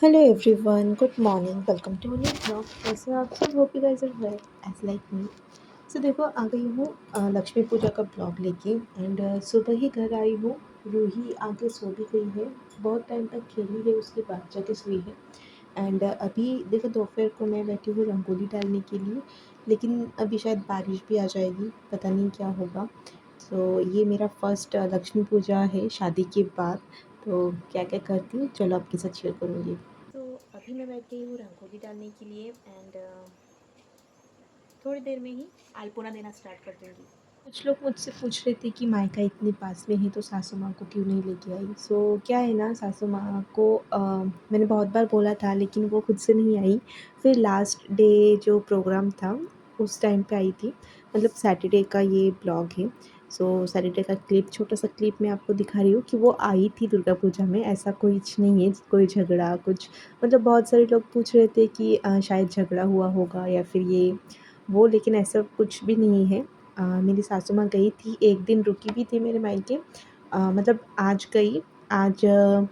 Hello everyone, good morning, welcome to new blog. कैसे हो आप सब? Hope you guys are well as like me. So देखो, आ गई हूँ लक्ष्मी पूजा का ब्लॉग लेके। एंड सुबह ही घर आई हूँ। रूही आके सो भी गई है। बहुत टाइम तक खेली है, उसके बाद जाके सोई है। एंड अभी देखो, दोपहर को मैं बैठी हूँ रंगोली डालने के लिए। लेकिन अभी शायद बारिश भी आ जाएगी, पता नहीं क्या होगा। सो ये मेरा फर्स्ट लक्ष्मी पूजा है शादी के बाद। तो क्या क्या करती हूँ, चलो आपके साथ शेयर करूँगी। तो अभी मैं बैठ गई हूँ रंगोली डालने के लिए। एंड थोड़ी देर में ही अल्पोना देना स्टार्ट कर दूँगी। कुछ लोग मुझसे पूछ रहे थे कि मायका इतने पास में है तो सासू माँ को क्यों नहीं लेके आई। सो क्या है ना, सासू माँ को मैंने बहुत बार बोला था लेकिन वो खुद से नहीं आई। फिर लास्ट डे जो प्रोग्राम था उस टाइम पे आई थी। मतलब सैटरडे का ये ब्लॉग है। सो सैटरडे का क्लिप, छोटा सा क्लिप मैं आपको दिखा रही हूँ कि वो आई थी दुर्गा पूजा में। ऐसा कुछ नहीं है, कोई झगड़ा कुछ। मतलब बहुत सारे लोग पूछ रहे थे कि शायद झगड़ा हुआ होगा या फिर ये वो, लेकिन ऐसा कुछ भी नहीं है। मेरी सासू माँ गई थी, एक दिन रुकी भी थी मेरे मायके। मतलब आज गई। आज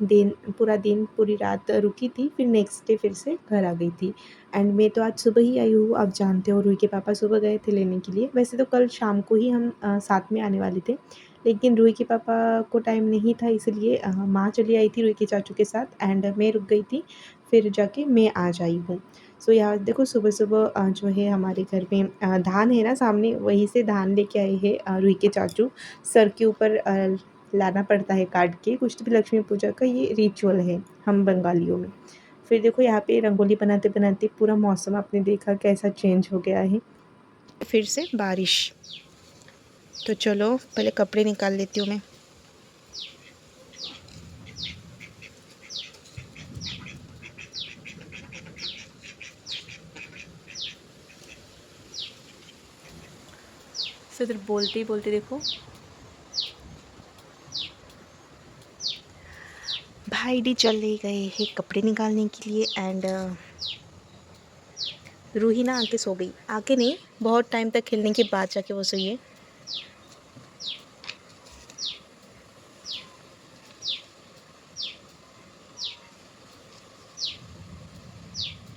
दिन पूरा दिन पूरी रात रुकी थी, फिर नेक्स्ट डे फिर से घर आ गई थी। एंड मैं तो आज सुबह ही आई हूँ। आप जानते हो रूही के पापा सुबह गए थे लेने के लिए। वैसे तो कल शाम को ही हम साथ में आने वाले थे, लेकिन रूही के पापा को टाइम नहीं था, इसलिए माँ चली आई थी रूही के चाचू के साथ एंड मैं रुक गई थी। फिर जाके मैं आज आई हूँ। सो यहाँ देखो, सुबह सुबह जो है हमारे घर में धान है ना सामने, वहीं से धान लेके आए हैं रूही के चाचू। सर के ऊपर लाना पड़ता है काट के, कुछ तो भी लक्ष्मी पूजा का ये रिचुअल है हम बंगालियों में। फिर देखो यहाँ पे रंगोली बनाते बनाते पूरा मौसम आपने देखा कैसा चेंज हो गया है। फिर से बारिश। तो चलो पहले कपड़े निकाल लेती हूँ मैं। फिर बोलते ही बोलते देखो, भाई डी चले गए हैं कपड़े निकालने के लिए। एंड रूही ना आके सो गई। आके नहीं, बहुत टाइम तक खेलने के बाद जाके वो सोई है।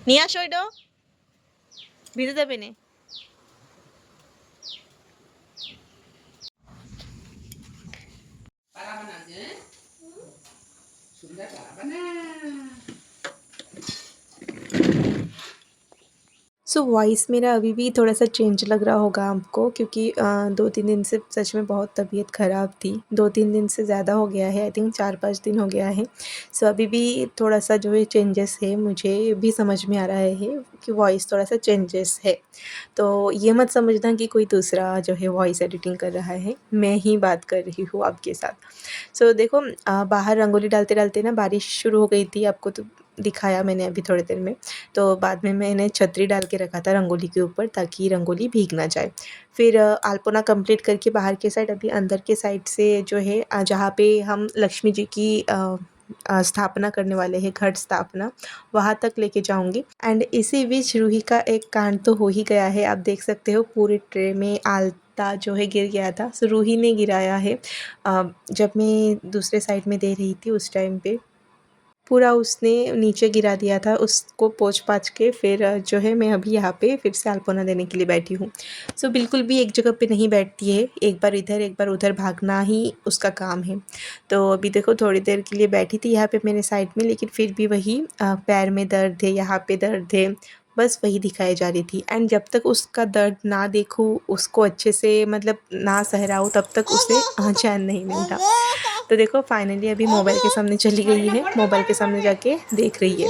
নিয়ে আসো এটা, ভিজে যাবে না। सो वॉइस मेरा अभी भी थोड़ा सा चेंज लग रहा होगा आपको, क्योंकि 2-3 दिन से सच में बहुत तबीयत ख़राब थी। 2-3 दिन से ज़्यादा हो गया है, आई थिंक 4-5 दिन हो गया है। सो अभी भी थोड़ा सा जो है चेंजेस है, मुझे भी समझ में आ रहा है कि वॉइस थोड़ा सा चेंजेस है। तो ये मत समझना कि कोई दूसरा जो है वॉइस एडिटिंग कर रहा है, मैं ही बात कर रही हूँ आपके साथ। सो देखो, बाहर रंगोली डालते-डालते ना बारिश शुरू हो गई थी, आपको तो दिखाया मैंने अभी थोड़ी देर में। तो बाद में मैंने छतरी डाल के रखा था रंगोली के ऊपर ताकि रंगोली भीग ना जाए। फिर अल्पना कंप्लीट करके बाहर के साइड, अभी अंदर के साइड से जो है जहाँ पे हम लक्ष्मी जी की स्थापना करने वाले हैं, घट स्थापना, वहाँ तक लेके जाऊँगी। एंड इसी बीच रूही का एक कांड तो हो ही गया है। आप देख सकते हो पूरे ट्रे में आलता जो है गिर गया था। सो रूही ने गिराया है। जब मैं दूसरे साइड में दे रही थी उस टाइम पे पूरा उसने नीचे गिरा दिया था, उसको पोंछ-पाछ के फिर जो है मैं अभी यहाँ पे फिर से अल्पना देने के लिए बैठी हूँ। सो बिल्कुल भी एक जगह पे नहीं बैठती है, एक बार इधर एक बार उधर भागना ही उसका काम है। तो अभी देखो थोड़ी देर के लिए बैठी थी यहाँ पे मेरे साइड में, लेकिन फिर भी वही पैर में दर्द है, यहाँ पे दर्द है, बस वही दिखाई जा रही थी। एंड जब तक उसका दर्द ना देखूँ, उसको अच्छे से मतलब ना सहराऊँ, तब तक उसे चैन नहीं मिलता। तो देखो फाइनली अभी मोबाइल के सामने चली गई है, मोबाइल के सामने जाके देख रही है।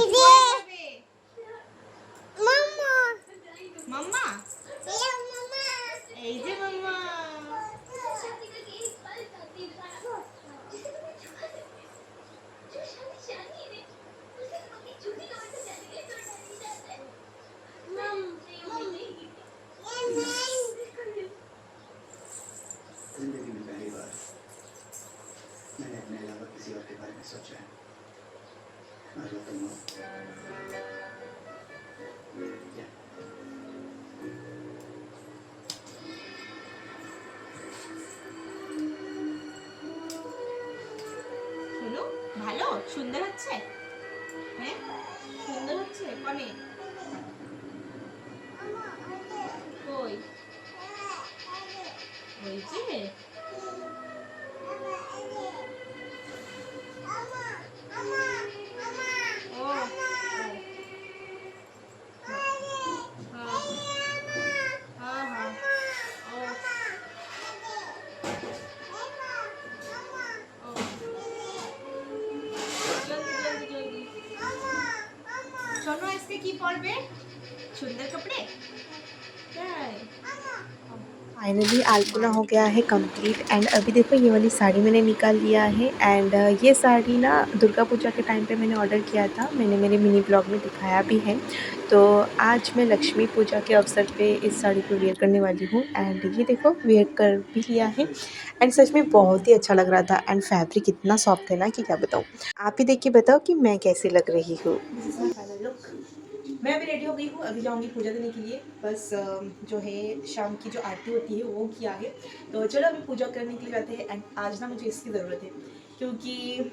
मम्मा, এই যে মাম্মা। जिंदगी में पहली बार मैंने अपने अलावा किसी और के बारे में सोचा है, और वो तुम हो। क्या? শোনো, ভালো সুন্দর হচ্ছে, হ্যাঁ সুন্দর হচ্ছে কনে কই হয়েছে ও हाँ हाँ ओ जल्दी जल्दी जल्दी শোনো আজকে কি পরবে সুন্দর कपड़े তাই फाइनली अल्पना हो गया है कंप्लीट एंड अभी देखो ये वाली साड़ी मैंने निकाल लिया है एंड ये साड़ी ना दुर्गा पूजा के टाइम पे मैंने ऑर्डर किया था मैंने मेरे मिनी ब्लॉग में दिखाया भी है तो आज मैं लक्ष्मी पूजा के अवसर पे इस साड़ी को वेयर करने वाली हूँ एंड ये देखो वेयर कर भी लिया है एंड सच में बहुत ही अच्छा लग रहा था एंड फैब्रिक इतना सॉफ्ट है ना कि क्या बताऊँ आप ही देख के बताओ कि मैं कैसी लग रही हूँ मैं अभी रेडी हो गई हूँ अभी जाऊँगी पूजा देने के लिए बस जो है शाम की जो आरती होती है वो किया है तो चलो अभी पूजा करने के लिए जाते हैं एंड आज ना मुझे इसकी ज़रूरत है क्योंकि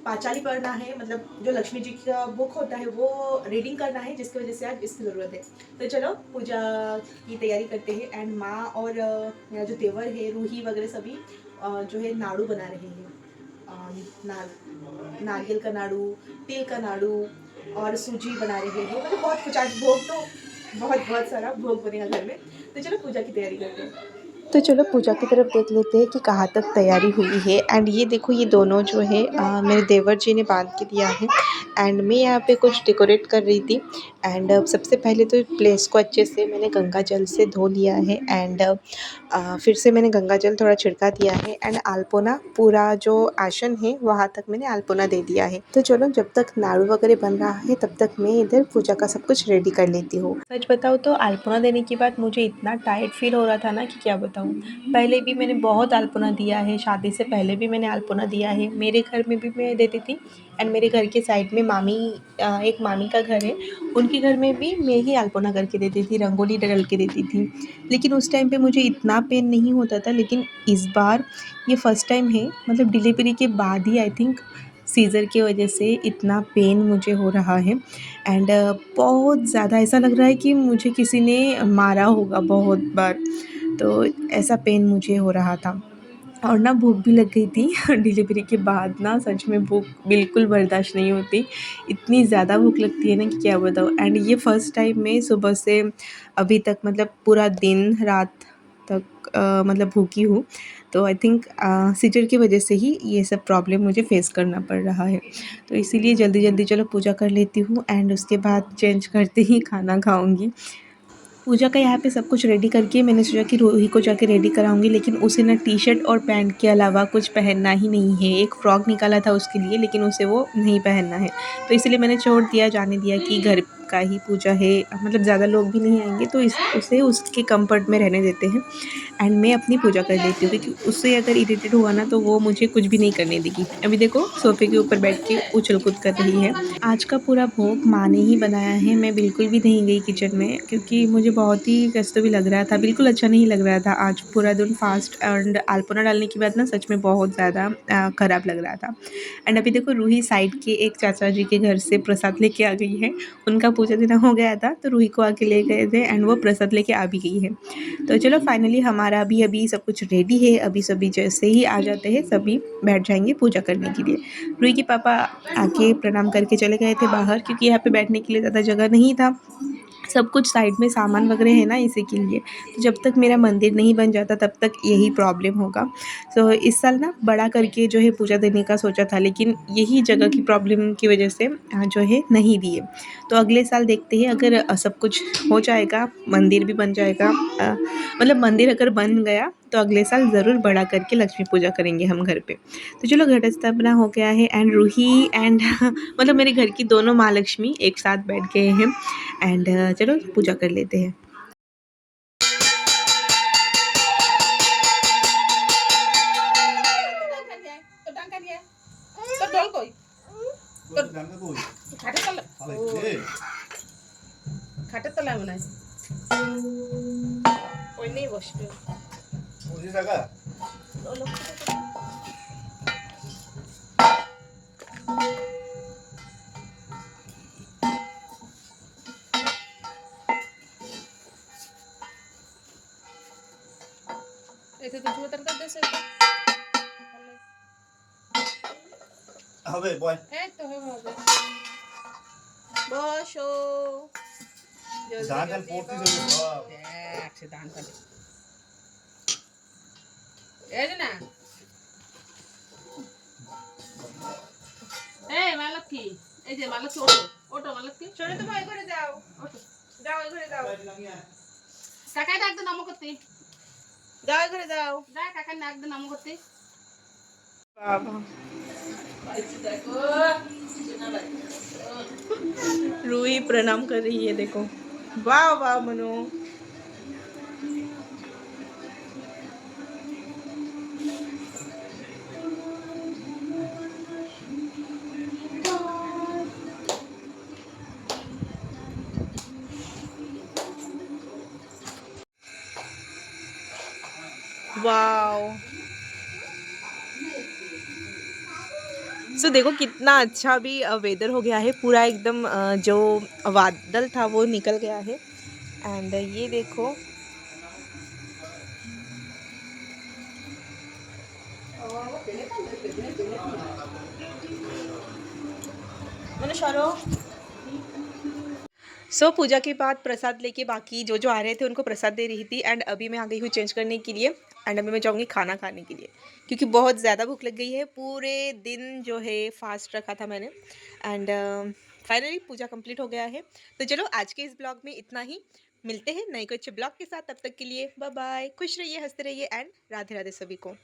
पांचाली पढ़ना है मतलब जो लक्ष्मी जी का बुक होता है वो रीडिंग करना है जिसकी वजह से आज इसकी ज़रूरत है तो चलो पूजा की तैयारी करते हैं एंड माँ और मेरा जो देवर है रूही वगैरह सभी जो है नाड़ू बना रहे हैं नारियल का नाड़ू तिल का नाड़ू और सूजी बना रहे हैं मतलब बहुत कुछ आज भोग तो बहुत सारा भोग बनेगा घर में तो चलो पूजा की तैयारी करते हैं तो चलो पूजा की तरफ देख लेते हैं कि कहाँ तक तैयारी हुई है एंड ये देखो ये दोनों जो है मेरे देवर जी ने बांध के दिया है एंड मैं यहाँ पे कुछ डेकोरेट कर रही थी एंड सबसे पहले तो प्लेस को अच्छे से मैंने गंगा जल से धो लिया है एंड फिर से मैंने गंगा जल थोड़ा छिड़का दिया है एंड अल्पोना पूरा जो आसन है वहाँ तक मैंने अल्पोना दे दिया है तो चलो जब तक नाड़ू वगैरह बन रहा है तब तक मैं इधर पूजा का सब कुछ रेडी कर लेती हूँ सच बताऊँ तो अल्पोना देने के बाद मुझे इतना टायर्ड फील हो रहा था ना कि क्या बताऊँ पहले भी मैंने बहुत अल्पोना दिया है शादी से पहले भी मैंने अल्पोना दिया है मेरे घर में भी मैं देती थी एंड मेरे घर के साइड में मामी एक मामी का घर है उनके घर में भी मैं ही अल्पोना करके देती थी रंगोली डल के देती थी लेकिन उस टाइम पे मुझे इतना पेन नहीं होता था लेकिन इस बार ये फ़र्स्ट टाइम है मतलब डिलीवरी के बाद ही आई थिंक सीज़र की वजह से इतना पेन मुझे हो रहा है एंड बहुत ज़्यादा ऐसा लग रहा है कि मुझे किसी ने मारा होगा बहुत बार तो ऐसा पेन मुझे हो रहा था और ना भूख भी लग गई थी डिलीवरी के बाद ना सच में भूख बिल्कुल बर्दाश्त नहीं होती इतनी ज़्यादा भूख लगती है ना कि क्या बताऊँ एंड ये फ़र्स्ट टाइम मैं सुबह से अभी तक मतलब पूरा दिन रात तक मतलब भूखी हूँ तो आई थिंक सीजर की वजह से ही ये सब प्रॉब्लम मुझे फेस करना पड़ रहा है तो इसीलिए जल्दी जल्दी चलो पूजा कर लेती हूँ एंड उसके बाद चेंज करते ही खाना खाऊँगी पूजा का यहाँ पे सब कुछ रेडी करके मैंने सोचा कि रूही को जाके रेडी कराऊंगी लेकिन उसे ना टी शर्ट और पैंट के अलावा कुछ पहनना ही नहीं है एक फ़्रॉक निकाला था उसके लिए लेकिन उसे वो नहीं पहनना है तो इसलिए मैंने छोड़ दिया जाने दिया कि घर का ही पूजा है मतलब ज़्यादा लोग भी नहीं आएंगे तो उसे उसके कंफर्ट में रहने देते हैं एंड मैं अपनी पूजा कर लेती हूँ क्योंकि उससे अगर इरिटेट हुआ ना तो वो मुझे कुछ भी नहीं करने देगी अभी देखो सोफ़े के ऊपर बैठ के उछल कूद कर रही है आज का पूरा भोग माँ ने ही बनाया है मैं बिल्कुल भी नहीं गई किचन में क्योंकि मुझे बहुत ही कष्ट भी लग रहा था बिल्कुल अच्छा नहीं लग रहा था आज पूरा दिन फास्ट एंड अल्पोना डालने के बाद ना सच में बहुत ज़्यादा ख़राब लग रहा था एंड अभी देखो रूही साइड के एक चाचा जी के घर से प्रसाद लेके आ गई है उनका पूजा देना हो गया था तो रूही को आके ले गए थे एंड वो प्रसाद लेके आ भी गई है तो चलो फाइनली हमारा भी अभी सब कुछ रेडी है अभी सभी जैसे ही आ जाते हैं सभी बैठ जाएंगे पूजा करने के लिए रूही के पापा आके प्रणाम करके चले गए थे बाहर क्योंकि यहाँ पे बैठने के लिए ज़्यादा जगह नहीं था सब कुछ साइड में सामान वगैरह है ना इसी के लिए तो जब तक मेरा मंदिर नहीं बन जाता तब तक यही प्रॉब्लम होगा तो इस साल ना बड़ा करके जो है पूजा देने का सोचा था लेकिन यही जगह की प्रॉब्लम की वजह से जो है नहीं दिए तो अगले साल देखते हैं अगर सब कुछ हो जाएगा मंदिर भी बन जाएगा मतलब मंदिर अगर बन गया तो अगले साल ज़रूर बड़ा करके लक्ष्मी पूजा करेंगे हम घर पे तो चलो घट स्थापना हो गया है एंड रूही एंड मतलब मेरे घर की दोनों माँ लक्ष्मी एक साथ बैठ गए हैं एंड चलो पूजा कर लेते हैं খাটের তলায় মনে হয় ওই নেই বসবে এতে তো জুয়া তরকার দেশে হবে বয় এই তো হবে বসো ধান ধান পড়তে চলে সব দেখ সে ধান খালি এই যে না এই মালতী এই যে মালতী ওঠো ওঠো মালতী চলো তুমি ওই ঘরে যাও, ওঠো যাও ওই ঘরে যাও, কাকাই ডাক দে নামো করতে যাও ওই ঘরে যাও। যা কাকাই ডাক দে নামো করতে बाबा দেখো रूही प्रणाम कर रही है, देखो। वाह वाह मनु। वाह। सो देखो कितना अच्छा भी वेदर हो गया है, पूरा एकदम जो बादल था वो निकल गया है। एंड ये देखो मनु सरो। सो पूजा के बाद प्रसाद लेके बाकी जो आ रहे थे उनको प्रसाद दे रही थी। एंड अभी मैं आ गई हूँ चेंज करने के लिए। एंड अभी मैं जाऊँगी खाना खाने के लिए, क्योंकि बहुत ज़्यादा भूख लग गई है। पूरे दिन जो है फास्ट रखा था मैंने। एंड फाइनली पूजा कंप्लीट हो गया है। तो चलो आज के इस ब्लॉग में इतना ही। मिलते हैं नए कोई अच्छे ब्लॉग के साथ। तब तक के लिए बाय बाय। खुश रहिए, हंसते रहिए एंड राधे राधे सभी को।